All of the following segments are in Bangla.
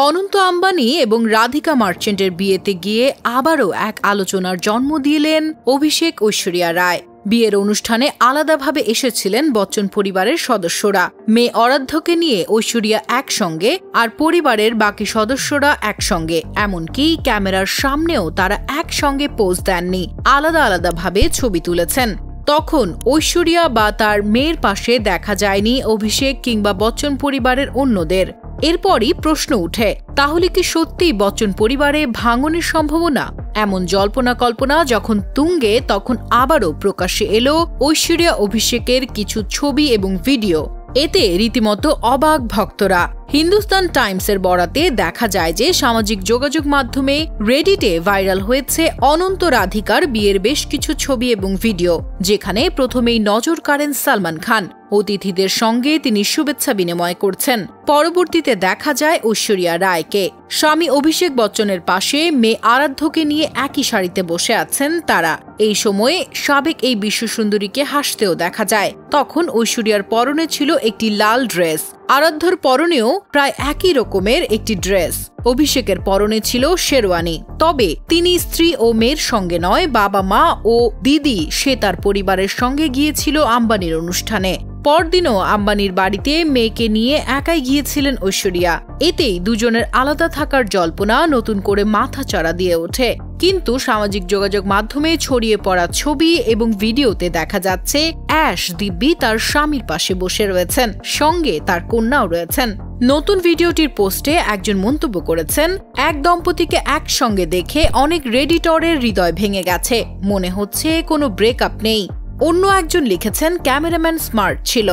অনন্ত আম্বানি এবং রাধিকা মার্চেন্টের বিয়েতে গিয়ে আবারও এক আলোচনার জন্ম দিলেন অভিষেক ঐশ্বরিয়া রায়। বিয়ের অনুষ্ঠানে আলাদাভাবে এসেছিলেন বচ্চন পরিবারের সদস্যরা। মেয়ে অরাধ্যকে নিয়ে ঐশ্বরিয়া একসঙ্গে আর পরিবারের বাকি সদস্যরা একসঙ্গে, এমনকি ক্যামেরার সামনেও তারা একসঙ্গে পোজ দেননি, আলাদা আলাদাভাবে ছবি তুলেছেন। তখন ঐশ্বরিয়া বা তার মেয়ের পাশে দেখা যায়নি অভিষেক কিংবা বচ্চন পরিবারের অন্যদের। এরপরই প্রশ্ন উঠে, তাহলে কি সত্যিই বচ্চন পরিবারে ভাঙনের সম্ভাবনা? এমন জল্পনা কল্পনা যখন তুঙ্গে, তখন আবারও প্রকাশ্যে এলো ঐশ্বরিয়া অভিষেকের কিছু ছবি এবং ভিডিও। এতে রীতিমতো অবাক ভক্তরা। হিন্দুস্তান টাইমসের বরাতে দেখা যায় যে সামাজিক যোগাযোগ মাধ্যমে রেডিটে ভাইরাল হয়েছে অনন্ত রাধিকার বিয়ের বেশ কিছু ছবি এবং ভিডিও, যেখানে প্রথমেই নজর কাড়েন সালমান খান। অতিথিদের সঙ্গে তিনি শুভেচ্ছা বিনিময় করছেন। পরবর্তীতে দেখা যায় ঐশ্বরিয়া রায়কে। স্বামী অভিষেক বচ্চনের পাশে মেয়ে আরাধ্যকে নিয়ে একই সারিতে বসে আছেন তারা। এই সময়ে সাবেক এই বিশ্বসুন্দরীকে হাসতেও দেখা যায়। তখন ঐশ্বরিয়ার পরনে ছিল একটি লাল ড্রেস, আরাধ্যর পরনেও প্রায় একই রকমের একটি ড্রেস। অভিষেকের পরনে ছিল শেরওয়ানি। তবে তিনি স্ত্রী ও মেয়ের সঙ্গে নয়, বাবা মা ও দিদি সে তার পরিবারের সঙ্গে গিয়েছিল আম্বানির অনুষ্ঠানে। পরদিনও আম্বানির বাড়িতে মেয়েকে নিয়ে একাই গিয়েছিলেন ঐশ্বরিয়া। এতেই দুজনের আলাদা থাকার জল্পনা নতুন করে মাথাচাড়া দিয়ে ওঠে। কিন্তু সামাজিক যোগাযোগ মাধ্যমে ছড়িয়ে পড়া ছবি এবং ভিডিওতে দেখা যাচ্ছে অ্যাশ দিব্যি তার স্বামীর পাশে বসে রয়েছেন, সঙ্গে তার কন্যাও রয়েছেন। নতুন ভিডিওটির পোস্টে একজন মন্তব্য করেছেন, এক দম্পতিকে একসঙ্গে দেখে অনেক রেডিটরের হৃদয় ভেঙে গেছে, মনে হচ্ছে কোনো ব্রেকআপ নেই। অন্য একজন লিখেছেন, ক্যামেরাম্যান স্মার্ট ছিল।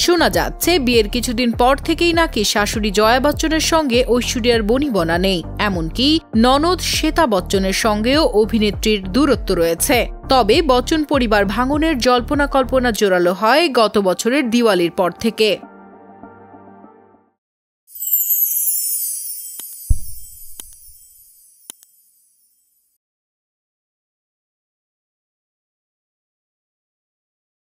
শোনা যাচ্ছে বিয়ের কিছুদিন পর থেকেই নাকি শাশুড়ি জয়া বচ্চনের সঙ্গে ঐশ্বরিয়ার বনিবনা নেই, এমনকি ননদ শ্বেতা বচ্চনের সঙ্গেও অভিনেত্রীর দূরত্ব রয়েছে। তবে বচ্চন পরিবার ভাঙনের জল্পনা কল্পনা জোরালো হয় গত বছরের দিওয়ালির পর থেকে।